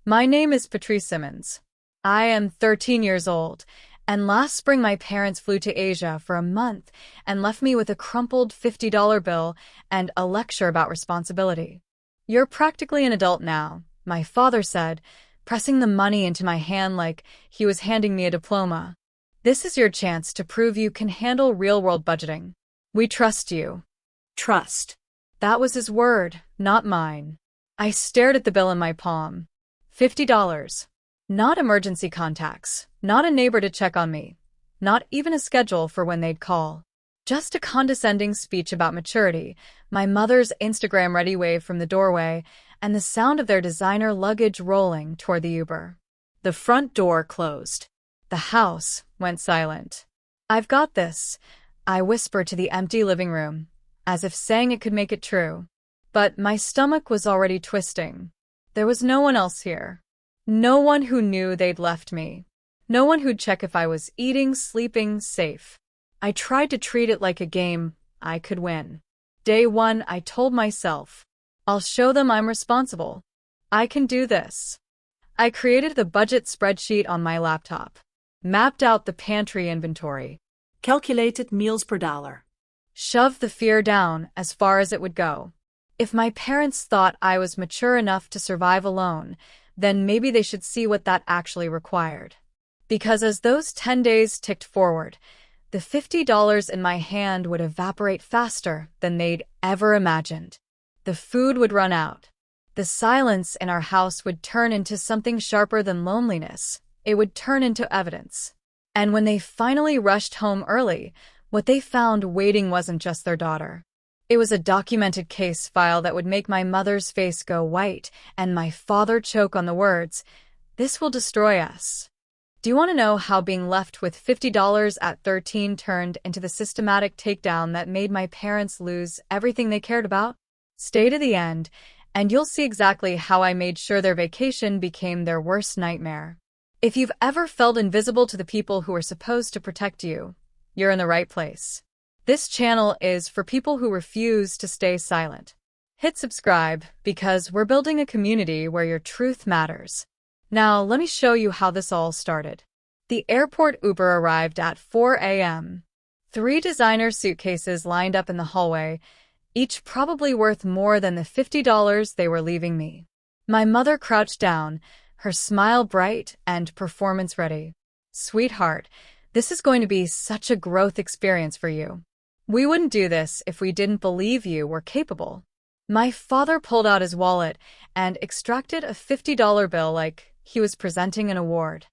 My name is Patrice Simmons. I am 13 years old, and last spring my parents flew to Asia for a month and left me with a crumpled $50 bill and a lecture about responsibility. You're practically an adult now, my father said, pressing the money into my hand like he was handing me a diploma. This is your chance to prove you can handle real-world budgeting. We trust you. Trust. That was his word, not mine. I stared at the bill in my palm. $50. Not emergency contacts, not a neighbor to check on me, not even a schedule for when they'd call. Just a condescending speech about maturity, my mother's Instagram-ready wave from the doorway, and the sound of their designer luggage rolling toward the Uber. The front door closed. The house went silent. I've got this, I whispered to the empty living room, as if saying it could make it true. But my stomach was already twisting. There was no one else here. No one who knew they'd left me. No one who'd check if I was eating, sleeping, safe. I tried to treat it like a game I could win. Day one, I told myself, I'll show them I'm responsible. I can do this. I created the budget spreadsheet on my laptop, mapped out the pantry inventory, Calculated meals per dollar. shoved the fear down as far as it would go. If my parents thought I was mature enough to survive alone, then maybe they should see what that actually required. Because as those 10 days ticked forward, the $50 in my hand would evaporate faster than they'd ever imagined. The food would run out. The silence in our house would turn into something sharper than loneliness. It would turn into evidence. And when they finally rushed home early, what they found waiting wasn't just their daughter. It was a documented case file that would make my mother's face go white and my father choke on the words, "This will destroy us." Do you want to know how being left with $50 at 13 turned into the systematic takedown that made my parents lose everything they cared about? Stay to the end, and you'll see exactly how I made sure their vacation became their worst nightmare. If you've ever felt invisible to the people who are supposed to protect you, you're in the right place. This channel is for people who refuse to stay silent. Hit subscribe because we're building a community where your truth matters. Now, let me show you how this all started. The airport Uber arrived at 4 a.m. 3 designer suitcases lined up in the hallway, each probably worth more than the $50 they were leaving me. My mother crouched down, her smile bright and performance ready. "Sweetheart, this is going to be such a growth experience for you. We wouldn't do this if we didn't believe you were capable." My father pulled out his wallet and extracted a $50 bill like he was presenting an award.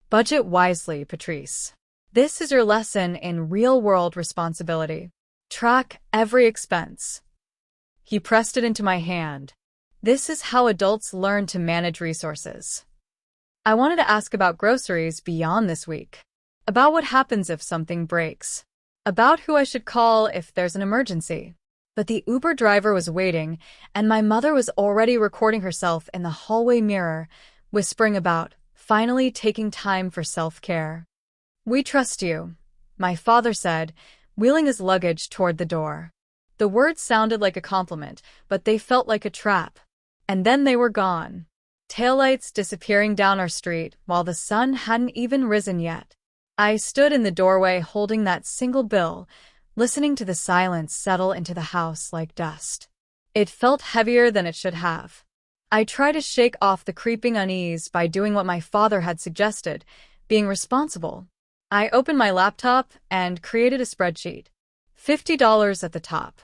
"Budget wisely, Patrice. This is your lesson in real-world responsibility. Track every expense." He pressed it into my hand. This is how adults learn to manage resources. I wanted to ask about groceries beyond this week. About what happens if something breaks. About who I should call if there's an emergency. But the Uber driver was waiting, and my mother was already recording herself in the hallway mirror, whispering about finally taking time for self-care. "We trust you," my father said, wheeling his luggage toward the door. The words sounded like a compliment, but they felt like a trap. And then they were gone. Taillights disappearing down our street while the sun hadn't even risen yet. I stood in the doorway holding that single bill, listening to the silence settle into the house like dust. It felt heavier than it should have. I tried to shake off the creeping unease by doing what my father had suggested, being responsible. I opened my laptop and created a spreadsheet. $50 at the top.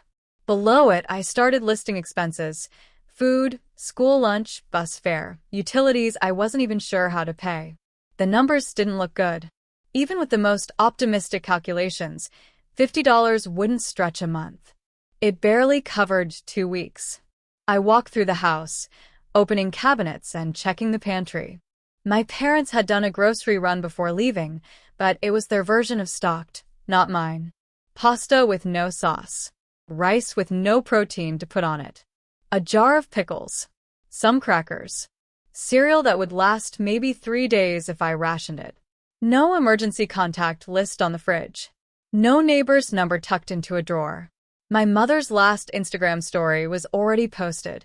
Below it, I started listing expenses: food, school lunch, bus fare, utilities I wasn't even sure how to pay. The numbers didn't look good. Even with the most optimistic calculations, $50 wouldn't stretch a month. It barely covered 2 weeks. I walked through the house, opening cabinets and checking the pantry. My parents had done a grocery run before leaving, but it was their version of stocked, not mine. Pasta with no sauce. Rice with no protein to put on it. A jar of pickles. Some crackers. Cereal that would last maybe 3 days if I rationed it. No emergency contact list on the fridge. No neighbor's number tucked into a drawer. My mother's last Instagram story was already posted.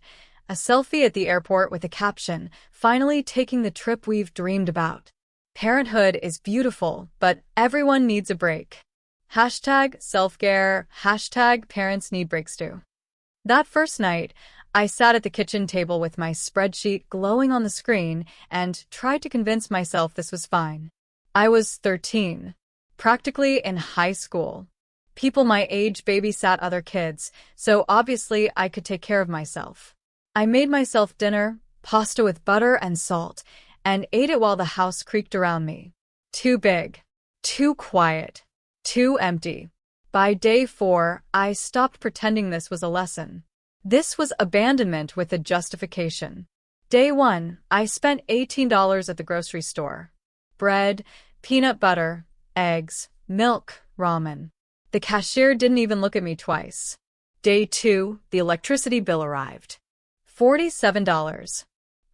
A selfie at the airport with a caption, "Finally taking the trip we've dreamed about. Parenthood is beautiful, but everyone needs a break. Hashtag self-care, hashtag parents need breaks too." That first night, I sat at the kitchen table with my spreadsheet glowing on the screen and tried to convince myself this was fine. I was 13, practically in high school. People my age babysat other kids, so obviously I could take care of myself. I made myself dinner, pasta with butter and salt, and ate it while the house creaked around me. Too big, too quiet, too empty. By day 4, I stopped pretending this was a lesson. This was abandonment with a justification. Day 1, I spent $18 at the grocery store. Bread, peanut butter, eggs, milk, ramen. The cashier didn't even look at me twice. Day 2, the electricity bill arrived. $47.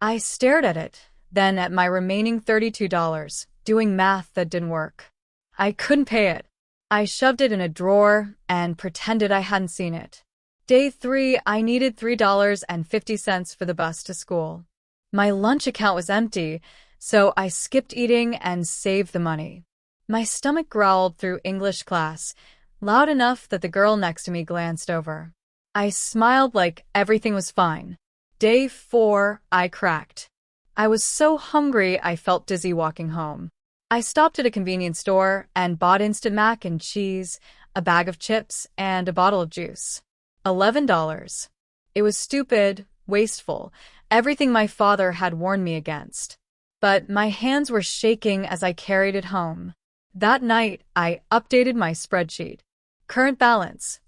I stared at it, then at my remaining $32, doing math that didn't work. I couldn't pay it. I shoved it in a drawer and pretended I hadn't seen it. Day 3, I needed $3.50 for the bus to school. My lunch account was empty, so I skipped eating and saved the money. My stomach growled through English class, loud enough that the girl next to me glanced over. I smiled like everything was fine. Day 4, I cracked. I was so hungry I felt dizzy walking home. I stopped at a convenience store and bought instant mac and cheese, a bag of chips, and a bottle of juice. $11. It was stupid, wasteful, everything my father had warned me against. But my hands were shaking as I carried it home. That night, I updated my spreadsheet. Current balance,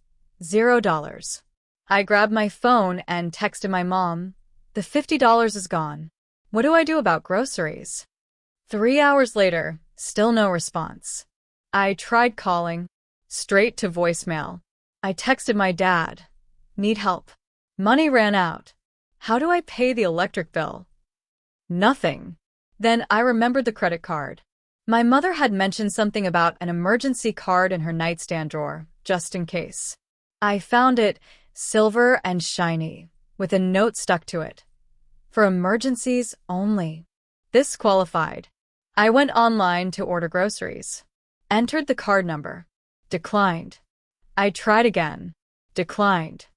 $0. I grabbed my phone and texted my mom, "The $50 is gone. What do I do about groceries?" 3 hours later, still no response. I tried calling, straight to voicemail. I texted my dad, "Need help. Money ran out. How do I pay the electric bill?" Nothing. Then I remembered the credit card. My mother had mentioned something about an emergency card in her nightstand drawer, just in case. I found it, silver and shiny, with a note stuck to it. For emergencies only. This qualified. I went online to order groceries. Entered the card number. Declined. I tried again. Declined.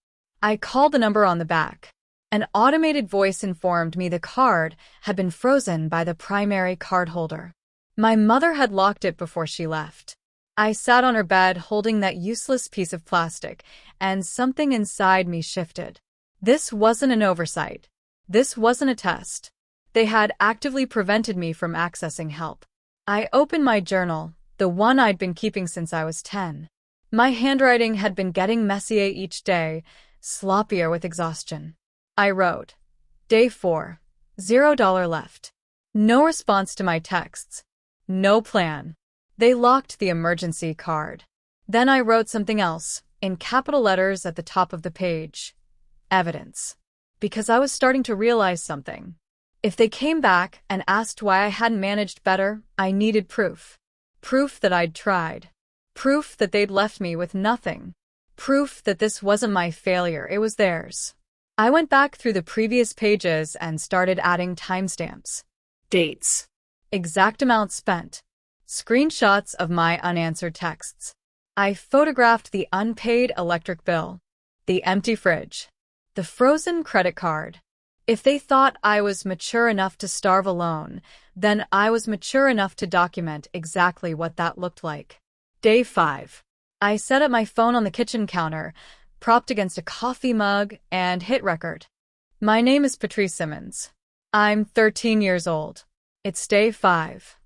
I called the number on the back. An automated voice informed me the card had been frozen by the primary cardholder. My mother had locked it before she left. I sat on her bed holding that useless piece of plastic, and something inside me shifted. This wasn't an oversight. This wasn't a test. They had actively prevented me from accessing help. I opened my journal, the one I'd been keeping since I was 10. My handwriting had been getting messier each day, sloppier with exhaustion. I wrote, Day 4, $0 left. No response to my texts. No plan. They locked the emergency card. Then I wrote something else, in capital letters at the top of the page. Evidence. Because I was starting to realize something. If they came back and asked why I hadn't managed better, I needed proof. Proof that I'd tried. Proof that they'd left me with nothing. Proof that this wasn't my failure, it was theirs. I went back through the previous pages and started adding timestamps. Dates. Exact amount spent. Screenshots of my unanswered texts. I photographed the unpaid electric bill, the empty fridge, the frozen credit card. If they thought I was mature enough to starve alone, then I was mature enough to document exactly what that looked like. Day 5. I set up my phone on the kitchen counter, propped against a coffee mug, and hit record. My name is Patrice Simmons. I'm 13 years old. It's day 5.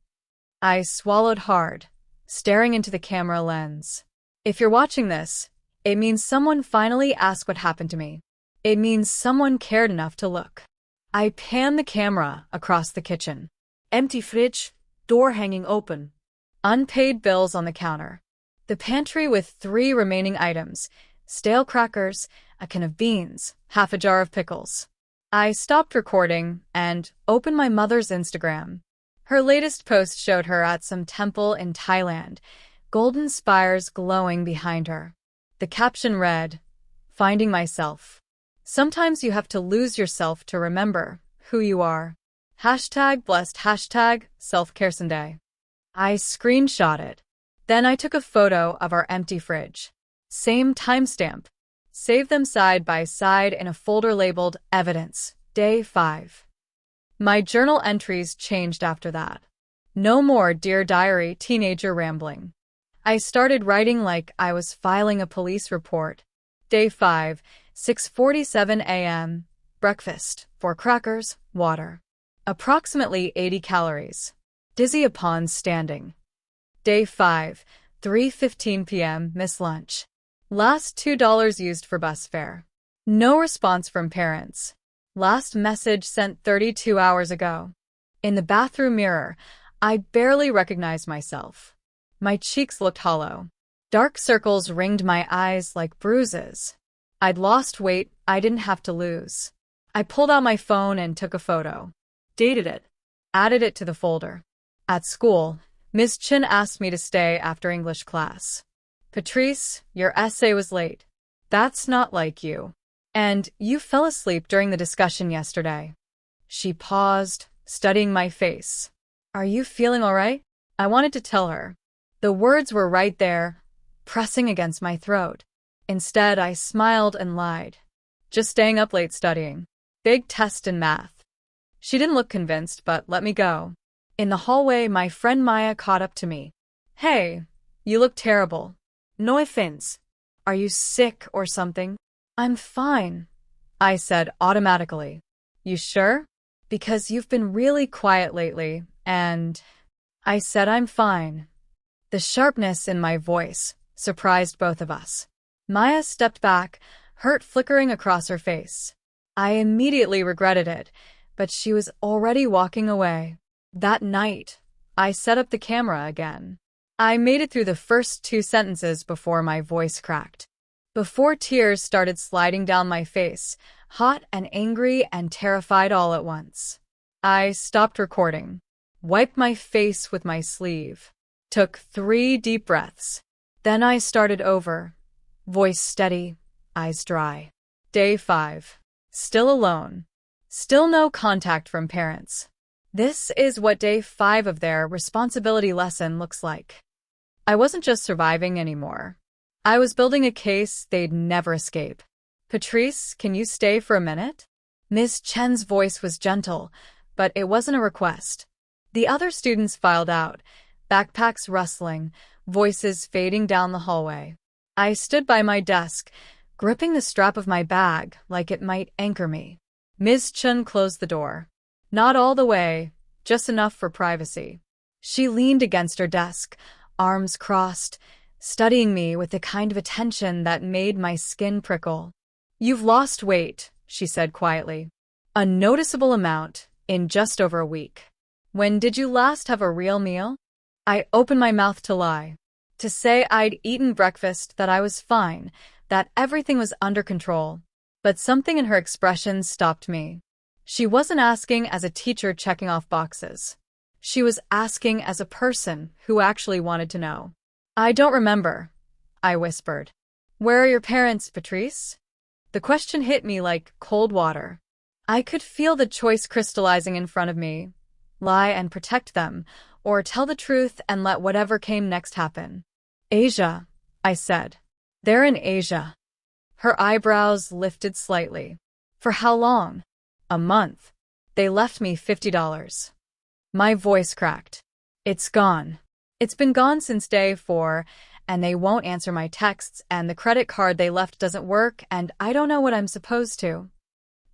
I swallowed hard, staring into the camera lens. If you're watching this, it means someone finally asked what happened to me. It means someone cared enough to look. I pan the camera across the kitchen. Empty fridge, door hanging open. Unpaid bills on the counter. The pantry with 3 remaining items, stale crackers, a can of beans, half a jar of pickles. I stopped recording and opened my mother's Instagram. Her latest post showed her at some temple in Thailand, golden spires glowing behind her. The caption read, "Finding myself. Sometimes you have to lose yourself to remember who you are. Hashtag blessed, hashtag self-care Sunday. I screenshot it. Then I took a photo of our empty fridge. Same timestamp. Save them side by side in a folder labeled Evidence, Day 5. My journal entries changed after that. No more Dear Diary teenager rambling. I started writing like I was filing a police report. Day 5, 6:47 a.m. Breakfast, 4 crackers, water. Approximately 80 calories. Dizzy upon standing. Day 5, 3:15 p.m. Miss lunch. Last $2 used for bus fare. No response from parents. Last message sent 32 hours ago. In the bathroom mirror, I barely recognized myself. My cheeks looked hollow. Dark circles ringed my eyes like bruises. I'd lost weight I didn't have to lose. I pulled out my phone and took a photo. Dated it. Added it to the folder. At school, Ms. Chin asked me to stay after English class. Patrice, your essay was late. That's not like you. And you fell asleep during the discussion yesterday. She paused, studying my face. Are you feeling all right? I wanted to tell her. The words were right there, pressing against my throat. Instead, I smiled and lied. Just staying up late studying. Big test in math. She didn't look convinced, but let me go. In the hallway, my friend Maya caught up to me. Hey, you look terrible. No offense. Are you sick or something? I'm fine, I said automatically. You sure? Because you've been really quiet lately, and I said I'm fine. The sharpness in my voice surprised both of us. Maya stepped back, hurt flickering across her face. I immediately regretted it, but she was already walking away. That night, I set up the camera again. I made it through the first 2 sentences before my voice cracked. Before tears started sliding down my face, hot and angry and terrified all at once. I stopped recording, wiped my face with my sleeve, took 3 deep breaths. Then I started over, voice steady, eyes dry. Day 5. Still alone. Still no contact from parents. This is what day 5 of their responsibility lesson looks like. I wasn't just surviving anymore. I was building a case they'd never escape. Patrice, can you stay for a minute? Ms. Chen's voice was gentle, but it wasn't a request. The other students filed out, backpacks rustling, voices fading down the hallway. I stood by my desk, gripping the strap of my bag like it might anchor me. Ms. Chen closed the door. Not all the way, just enough for privacy. She leaned against her desk, arms crossed, studying me with the kind of attention that made my skin prickle. You've lost weight, she said quietly. A noticeable amount in just over a week. When did you last have a real meal? I opened my mouth to lie. To say I'd eaten breakfast, that I was fine, that everything was under control. But something in her expression stopped me. She wasn't asking as a teacher checking off boxes. She was asking as a person who actually wanted to know. I don't remember, I whispered. Where are your parents, Patrice? The question hit me like cold water. I could feel the choice crystallizing in front of me. Lie and protect them, or tell the truth and let whatever came next happen. Asia, I said. They're in Asia. Her eyebrows lifted slightly. For how long? A month. They left me $50. My voice cracked. It's gone. It's been gone since day 4, and they won't answer my texts, and the credit card they left doesn't work, and I don't know what I'm supposed to.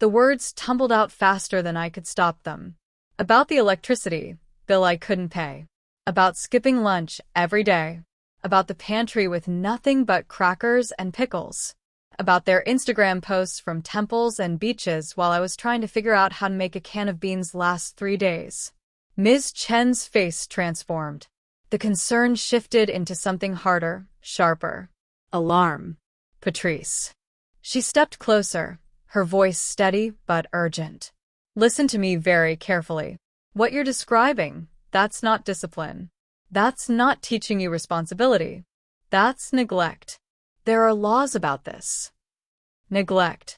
The words tumbled out faster than I could stop them. About the electricity bill I couldn't pay. About skipping lunch every day. About the pantry with nothing but crackers and pickles. About their Instagram posts from temples and beaches while I was trying to figure out how to make a can of beans last 3 days. Ms. Chen's face transformed. The concern shifted into something harder, sharper. Alarm. Patrice. She stepped closer, her voice steady but urgent. Listen to me very carefully. What you're describing, that's not discipline. That's not teaching you responsibility. That's neglect. There are laws about this. Neglect.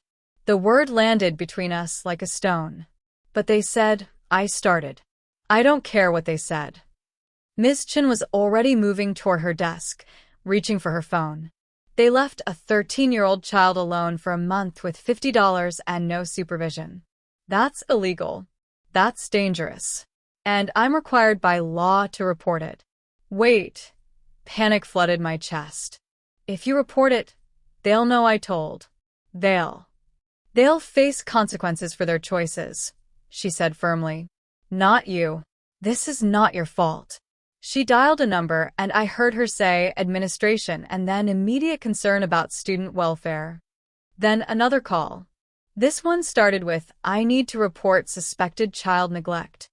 The word landed between us like a stone. But they said, I started. I don't care what they said. Ms. Chen was already moving toward her desk, reaching for her phone. They left a 13-year-old child alone for a month with $50 and no supervision. That's illegal. That's dangerous. And I'm required by law to report it. Wait. Panic flooded my chest. If you report it, they'll know I told. They'll face consequences for their choices, she said firmly. Not you. This is not your fault. She dialed a number and I heard her say administration and then immediate concern about student welfare. Then another call. This one started with, I need to report suspected child neglect.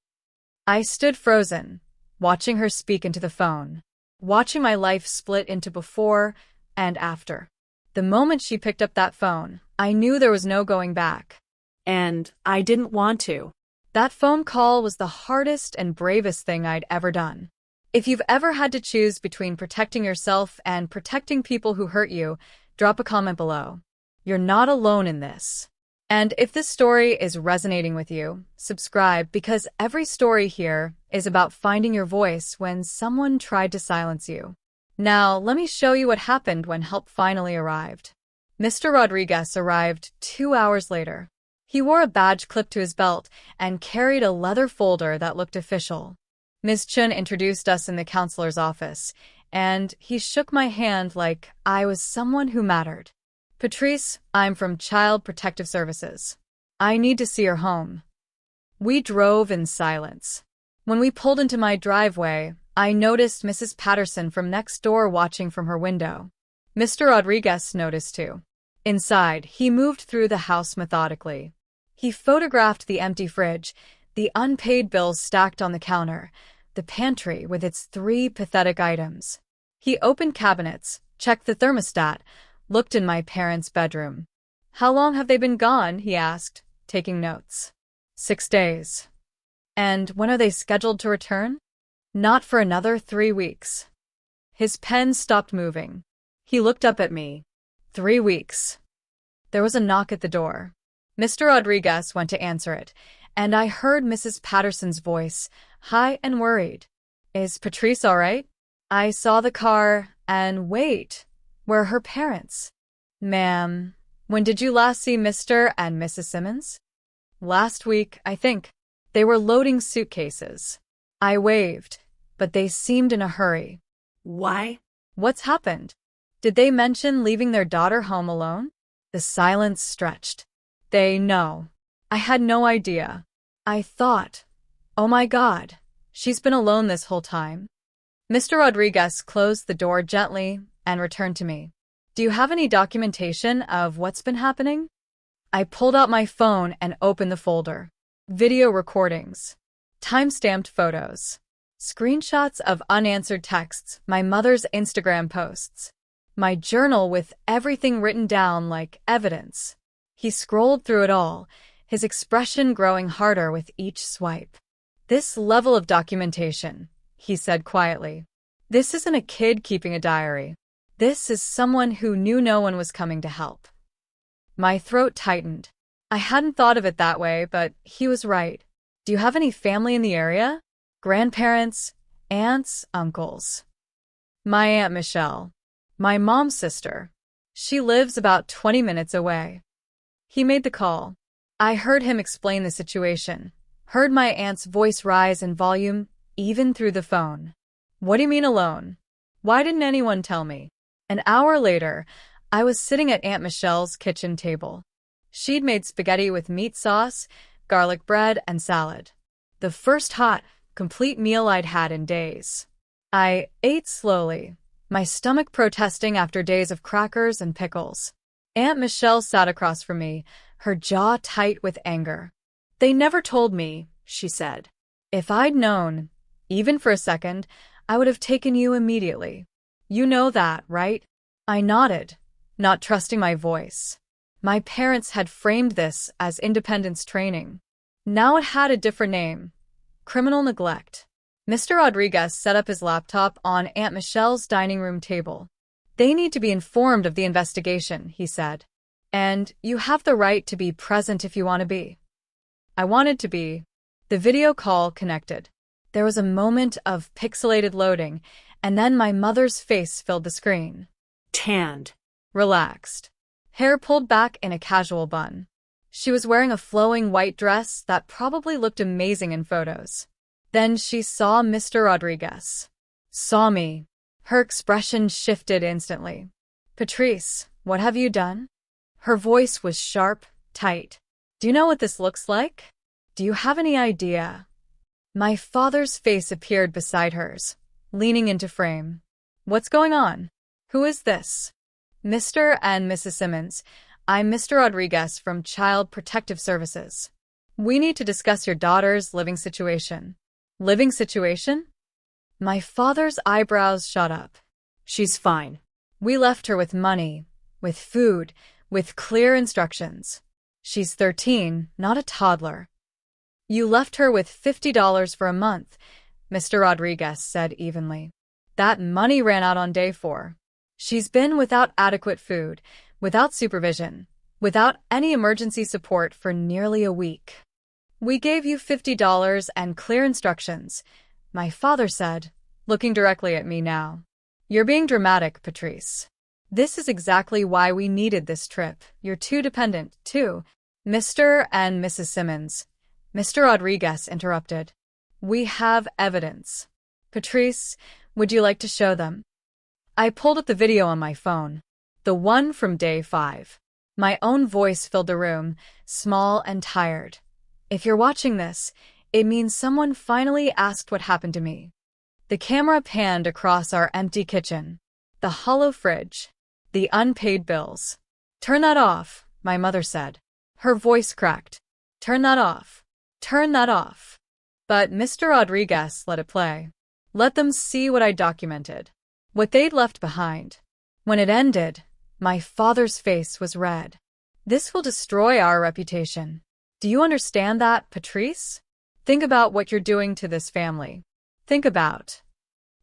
I stood frozen, watching her speak into the phone, watching my life split into before and after. The moment she picked up that phone, I knew there was no going back. And I didn't want to. That phone call was the hardest and bravest thing I'd ever done. If you've ever had to choose between protecting yourself and protecting people who hurt you, drop a comment below. You're not alone in this. And if this story is resonating with you, subscribe because every story here is about finding your voice when someone tried to silence you. Now, let me show you what happened when help finally arrived. Mr. Rodriguez arrived 2 hours later. He wore a badge clipped to his belt and carried a leather folder that looked official. Ms. Chun introduced us in the counselor's office, and he shook my hand like I was someone who mattered. Patrice, I'm from Child Protective Services. I need to see your home. We drove in silence. When we pulled into my driveway, I noticed Mrs. Patterson from next door watching from her window. Mr. Rodriguez noticed too. Inside, he moved through the house methodically. He photographed the empty fridge, the unpaid bills stacked on the counter, the pantry with its 3 pathetic items. He opened cabinets, checked the thermostat, looked in my parents' bedroom. How long have they been gone? He asked, taking notes. 6 days. And when are they scheduled to return? Not for another 3 weeks. His pen stopped moving. He looked up at me. 3 weeks. There was a knock at the door. Mr. Rodriguez went to answer it, and I heard Mrs. Patterson's voice, high and worried. Is Patrice all right? I saw the car, and wait, where are her parents? Ma'am, when did you last see Mr. and Mrs. Simmons? Last week, I think. They were loading suitcases. I waved, but they seemed in a hurry. Why? What's happened? Did they mention leaving their daughter home alone? The silence stretched. No. I had no idea. I thought, oh my God, she's been alone this whole time. Mr. Rodriguez closed the door gently and returned to me. Do you have any documentation of what's been happening? I pulled out my phone and opened the folder. Video recordings. Time-stamped photos. Screenshots of unanswered texts, my mother's Instagram posts. My journal with everything written down like evidence. He scrolled through it all, his expression growing harder with each swipe. This level of documentation, he said quietly. This isn't a kid keeping a diary. This is someone who knew no one was coming to help. My throat tightened. I hadn't thought of it that way, but he was right. Do you have any family in the area? Grandparents, aunts, uncles. My Aunt Michelle. My mom's sister. She lives about 20 minutes away. He made the call. I heard him explain the situation, heard my aunt's voice rise in volume, even through the phone. What do you mean alone? Why didn't anyone tell me? An hour later, I was sitting at Aunt Michelle's kitchen table. She'd made spaghetti with meat sauce, garlic bread, and salad. The first hot, complete meal I'd had in days. I ate slowly, my stomach protesting after days of crackers and pickles. Aunt Michelle sat across from me, her jaw tight with anger. They never told me, she said. If I'd known, even for a second, I would have taken you immediately. You know that, right? I nodded, not trusting my voice. My parents had framed this as independence training. Now it had a different name. Criminal neglect. Mr. Rodriguez set up his laptop on Aunt Michelle's dining room table. They need to be informed of the investigation, he said. And you have the right to be present if you want to be. I wanted to be. The video call connected. There was a moment of pixelated loading, and then my mother's face filled the screen. Tanned. Relaxed. Hair pulled back in a casual bun. She was wearing a flowing white dress that probably looked amazing in photos. Then she saw Mr. Rodriguez. Saw me. Her expression shifted instantly. Patrice, what have you done? Her voice was sharp, tight. Do you know what this looks like? Do you have any idea? My father's face appeared beside hers, leaning into frame. What's going on? Who is this? Mr. and Mrs. Simmons, I'm Mr. Rodriguez from Child Protective Services. We need to discuss your daughter's living situation. Living situation? My father's eyebrows shot up. She's fine. We left her with money, with food, with clear instructions. She's 13, not a toddler. You left her with $50 for a month, Mr. Rodriguez said evenly. That money ran out on day 4. She's been without adequate food, without supervision, without any emergency support for nearly a week. We gave you $50 and clear instructions, my father said, looking directly at me now. You're being dramatic, Patrice. This is exactly why we needed this trip. You're too dependent, too. Mr. and Mrs. Simmons, Mr. Rodriguez interrupted. We have evidence. Patrice, would you like to show them? I pulled up the video on my phone. The one from day 5. My own voice filled the room, small and tired. If you're watching this, it means someone finally asked what happened to me. The camera panned across our empty kitchen, the hollow fridge, the unpaid bills. Turn that off, my mother said. Her voice cracked. Turn that off. Turn that off. But Mr. Rodriguez let it play. Let them see what I documented, what they'd left behind. When it ended, my father's face was red. This will destroy our reputation. Do you understand that, Patrice? Think about what you're doing to this family. Think about.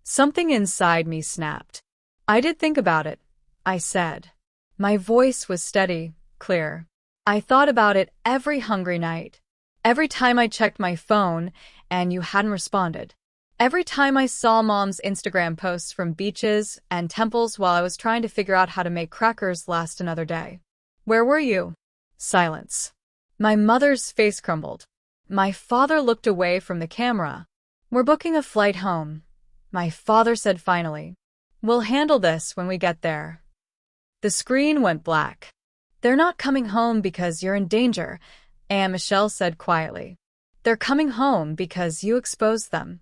Something inside me snapped. I did think about it, I said. My voice was steady, clear. I thought about it every hungry night. Every time I checked my phone and you hadn't responded. Every time I saw Mom's Instagram posts from beaches and temples while I was trying to figure out how to make crackers last another day. Where were you? Silence. My mother's face crumbled. My father looked away from the camera. We're booking a flight home, my father said finally. We'll handle this when we get there. The screen went black. They're not coming home because you're in danger, Aunt Michelle said quietly. They're coming home because you exposed them.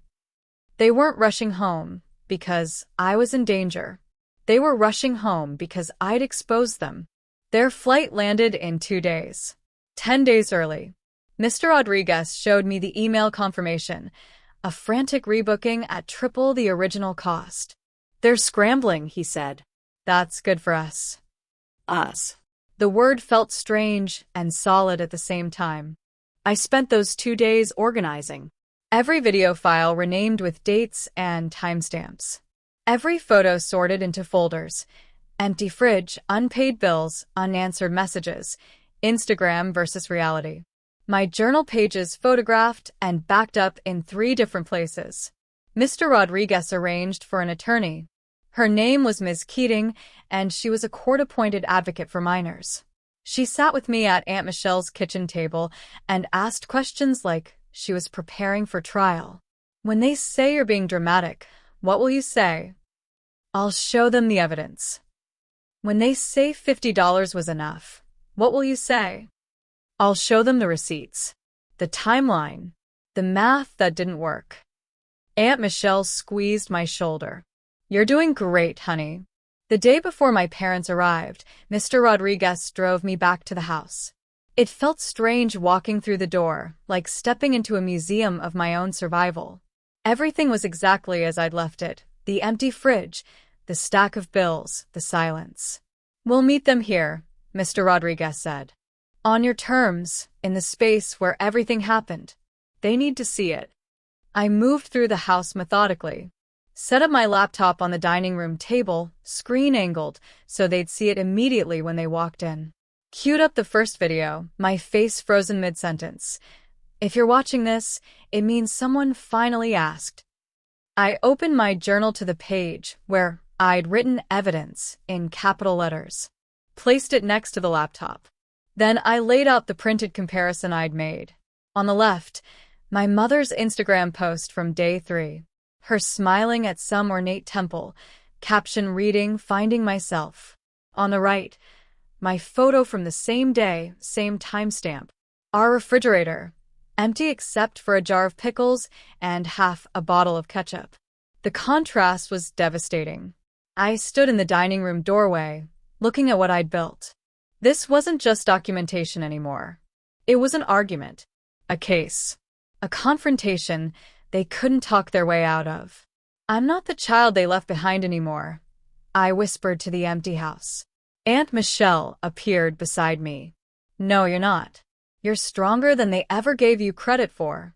They weren't rushing home because I was in danger. They were rushing home because I'd exposed them. Their flight landed in 2 days. 10 days early. Mr. Rodriguez showed me the email confirmation, a frantic rebooking at triple the original cost. They're scrambling, he said. That's good for us. Us. The word felt strange and solid at the same time. I spent those 2 days organizing. Every video file renamed with dates and timestamps. Every photo sorted into folders. Empty fridge, unpaid bills, unanswered messages. Instagram versus reality. My journal pages photographed and backed up in 3 different places. Mr. Rodriguez arranged for an attorney. Her name was Ms. Keating, and she was a court-appointed advocate for minors. She sat with me at Aunt Michelle's kitchen table and asked questions like she was preparing for trial. When they say you're being dramatic, what will you say? I'll show them the evidence. When they say $50 was enough, what will you say? I'll show them the receipts, the timeline, the math that didn't work. Aunt Michelle squeezed my shoulder. You're doing great, honey. The day before my parents arrived, Mr. Rodriguez drove me back to the house. It felt strange walking through the door, like stepping into a museum of my own survival. Everything was exactly as I'd left it. The empty fridge, the stack of bills, the silence. We'll meet them here, Mr. Rodriguez said. On your terms, in the space where everything happened. They need to see it. I moved through the house methodically. Set up my laptop on the dining room table, screen angled, so they'd see it immediately when they walked in. Queued up the first video, my face frozen mid-sentence. If you're watching this, it means someone finally asked. I opened my journal to the page where I'd written evidence in capital letters, placed it next to the laptop. Then I laid out the printed comparison I'd made. On the left, my mother's Instagram post from day 3, her smiling at some ornate temple, caption reading, "Finding myself." On the right, my photo from the same day, same timestamp. Our refrigerator, empty except for a jar of pickles and half a bottle of ketchup. The contrast was devastating. I stood in the dining room doorway, looking at what I'd built. This wasn't just documentation anymore. It was an argument, a case, a confrontation they couldn't talk their way out of. I'm not the child they left behind anymore, I whispered to the empty house. Aunt Michelle appeared beside me. No, you're not. You're stronger than they ever gave you credit for.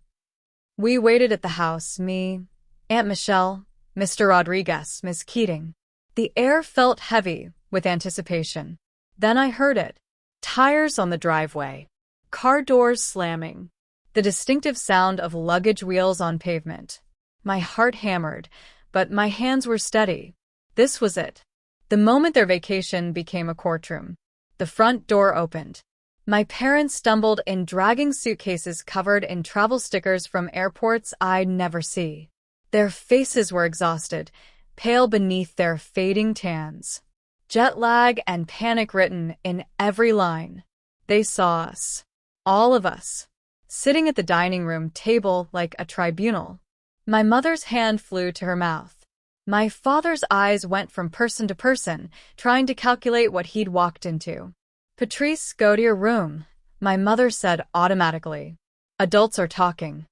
We waited at the house, me, Aunt Michelle, Mr. Rodriguez, Miss Keating. The air felt heavy with anticipation. Then I heard it. Tires on the driveway. Car doors slamming. The distinctive sound of luggage wheels on pavement. My heart hammered, but my hands were steady. This was it. The moment their vacation became a courtroom. The front door opened. My parents stumbled in, dragging suitcases covered in travel stickers from airports I'd never see. Their faces were exhausted, pale beneath their fading tans. Jet lag and panic written in every line. They saw us. All of us. Sitting at the dining room table like a tribunal. My mother's hand flew to her mouth. My father's eyes went from person to person, trying to calculate what he'd walked into. Patrice, go to your room, my mother said automatically. Adults are talking.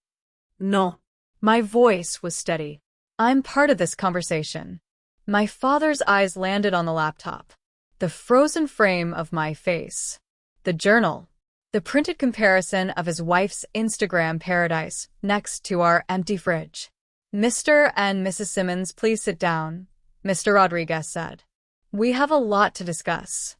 No. My voice was steady. I'm part of this conversation. My father's eyes landed on the laptop. The frozen frame of my face. The journal. The printed comparison of his wife's Instagram paradise next to our empty fridge. Mr. and Mrs. Simmons, please sit down, Mr. Rodriguez said. We have a lot to discuss.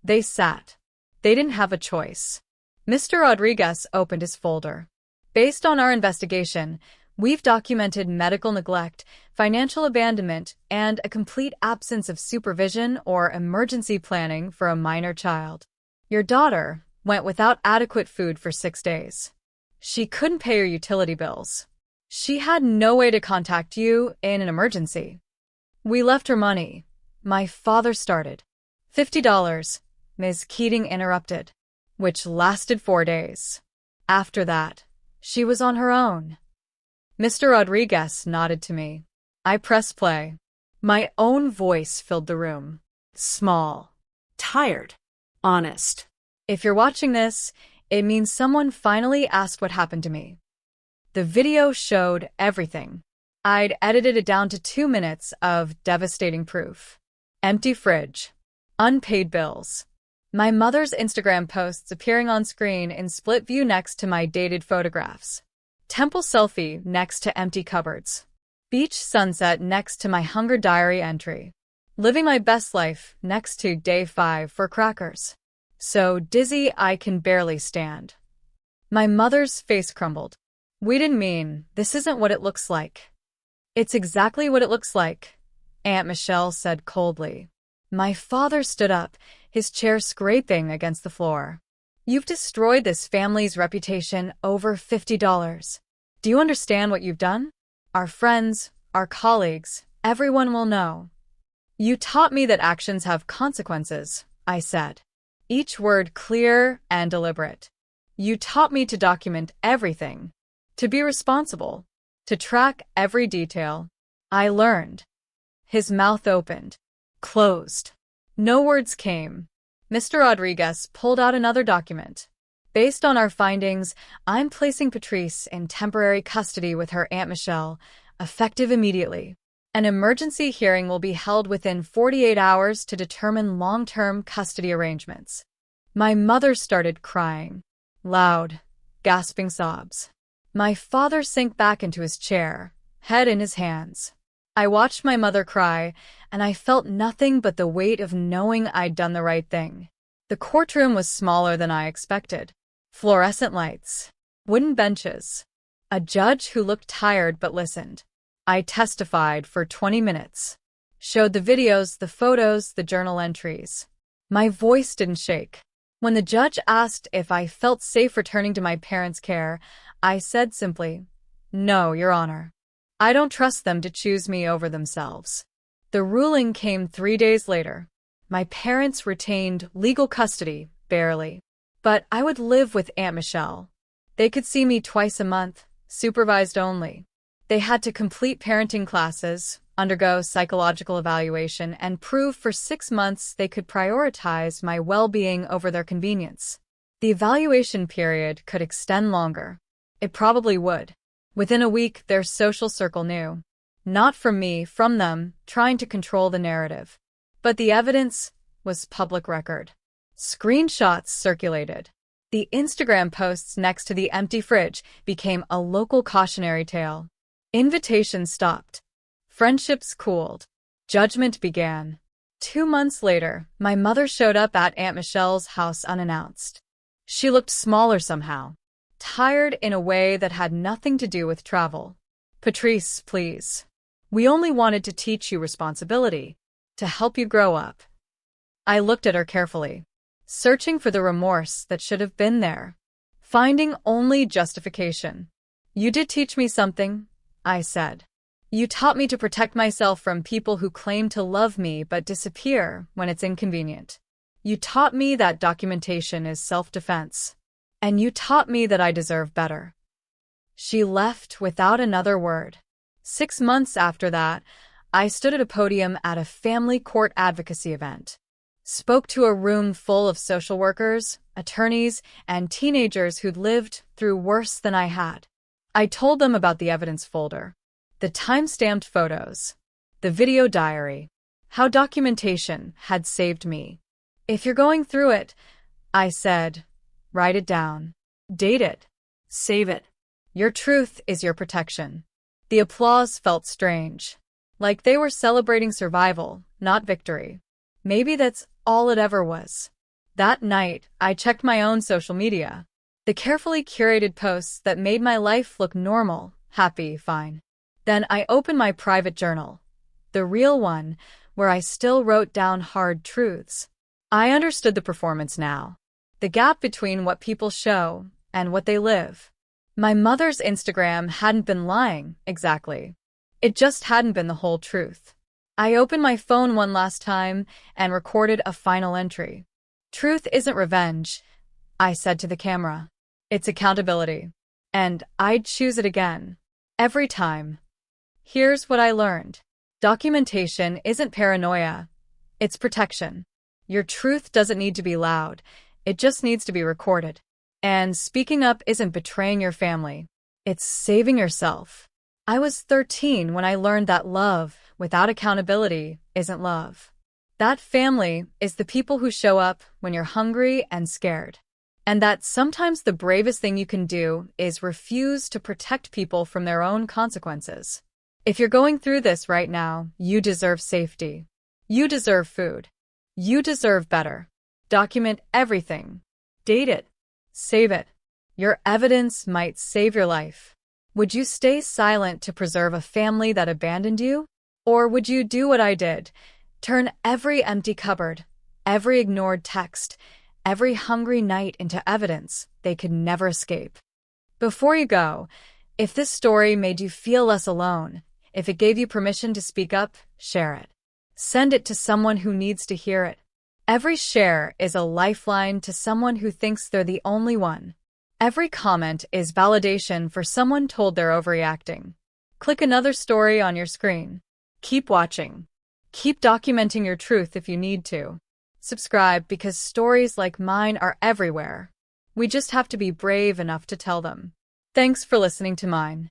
They sat. They didn't have a choice. Mr. Rodriguez opened his folder. Based on our investigation, we've documented medical neglect, financial abandonment, and a complete absence of supervision or emergency planning for a minor child. Your daughter went without adequate food for 6 days. She couldn't pay her utility bills. She had no way to contact you in an emergency. We left her money. My father started. $50, Ms. Keating interrupted, which lasted 4 days. After that, she was on her own. Mr. Rodriguez nodded to me. I pressed play. My own voice filled the room. Small. Tired. Honest. If you're watching this, it means someone finally asked what happened to me. The video showed everything. I'd edited it down to 2 minutes of devastating proof. Empty fridge. Unpaid bills. My mother's Instagram posts appearing on screen in split view next to my dated photographs. Temple selfie next to empty cupboards. Beach sunset next to my hunger diary entry. Living my best life next to day 5 for crackers. So dizzy I can barely stand. My mother's face crumbled. We didn't mean, this isn't what it looks like. It's exactly what it looks like, Aunt Michelle said coldly. My father stood up, his chair scraping against the floor. You've destroyed this family's reputation over $50. Do you understand what you've done? Our friends, our colleagues, everyone will know. You taught me that actions have consequences, I said. Each word clear and deliberate. You taught me to document everything, to be responsible, to track every detail. I learned. His mouth opened, closed. No words came. Mr. Rodriguez pulled out another document. Based on our findings, I'm placing Patrice in temporary custody with her Aunt Michelle, effective immediately. An emergency hearing will be held within 48 hours to determine long-term custody arrangements. My mother started crying. Loud, gasping sobs. My father sank back into his chair, head in his hands. I watched my mother cry, and I felt nothing but the weight of knowing I'd done the right thing. The courtroom was smaller than I expected. Fluorescent lights, wooden benches, a judge who looked tired but listened. I testified for 20 minutes. Showed the videos, the photos, the journal entries. My voice didn't shake. When the judge asked if I felt safe returning to my parents' care, I said simply, "No, Your Honor. I don't trust them to choose me over themselves." The ruling came 3 days later. My parents retained legal custody, barely. But I would live with Aunt Michelle. They could see me twice a month, supervised only. They had to complete parenting classes, undergo psychological evaluation, and prove for 6 months they could prioritize my well-being over their convenience. The evaluation period could extend longer. It probably would. Within a week, their social circle knew. Not from me, from them, trying to control the narrative. But the evidence was public record. Screenshots circulated. The Instagram posts next to the empty fridge became a local cautionary tale. Invitations stopped. Friendships cooled. Judgment began. 2 months later, my mother showed up at Aunt Michelle's house unannounced. She looked smaller somehow. Tired in a way that had nothing to do with travel. "Patrice, please. We only wanted to teach you responsibility, to help you grow up." I looked at her carefully, searching for the remorse that should have been there, finding only justification. "You did teach me something," I said. "You taught me to protect myself from people who claim to love me but disappear when it's inconvenient. You taught me that documentation is self-defense. And you taught me that I deserve better." She left without another word. 6 months after that, I stood at a podium at a family court advocacy event. Spoke to a room full of social workers, attorneys, and teenagers who'd lived through worse than I had. I told them about the evidence folder, the time-stamped photos, the video diary, how documentation had saved me. "If you're going through it," I said, "write it down. Date it. Save it. Your truth is your protection." The applause felt strange, like they were celebrating survival, not victory. Maybe that's all it ever was. That night, I checked my own social media. The carefully curated posts that made my life look normal, happy, fine. Then I opened my private journal, the real one, where I still wrote down hard truths. I understood the performance now, the gap between what people show and what they live. My mother's Instagram hadn't been lying, exactly. It just hadn't been the whole truth. I opened my phone one last time and recorded a final entry. "Truth isn't revenge," I said to the camera. "It's accountability. And I'd choose it again. Every time." Here's what I learned. Documentation isn't paranoia. It's protection. Your truth doesn't need to be loud. It just needs to be recorded. And speaking up isn't betraying your family. It's saving yourself. I was 13 when I learned that love without accountability isn't love. That family is the people who show up when you're hungry and scared. And that sometimes the bravest thing you can do is refuse to protect people from their own consequences. If you're going through this right now, you deserve safety. You deserve food. You deserve better. Document everything. Date it. Save it. Your evidence might save your life. Would you stay silent to preserve a family that abandoned you? Or would you do what I did? Turn every empty cupboard, every ignored text, every hungry night into evidence they could never escape. Before you go, if this story made you feel less alone, if it gave you permission to speak up, share it. Send it to someone who needs to hear it. Every share is a lifeline to someone who thinks they're the only one. Every comment is validation for someone told they're overreacting. Click another story on your screen. Keep watching. Keep documenting your truth if you need to. Subscribe because stories like mine are everywhere. We just have to be brave enough to tell them. Thanks for listening to mine.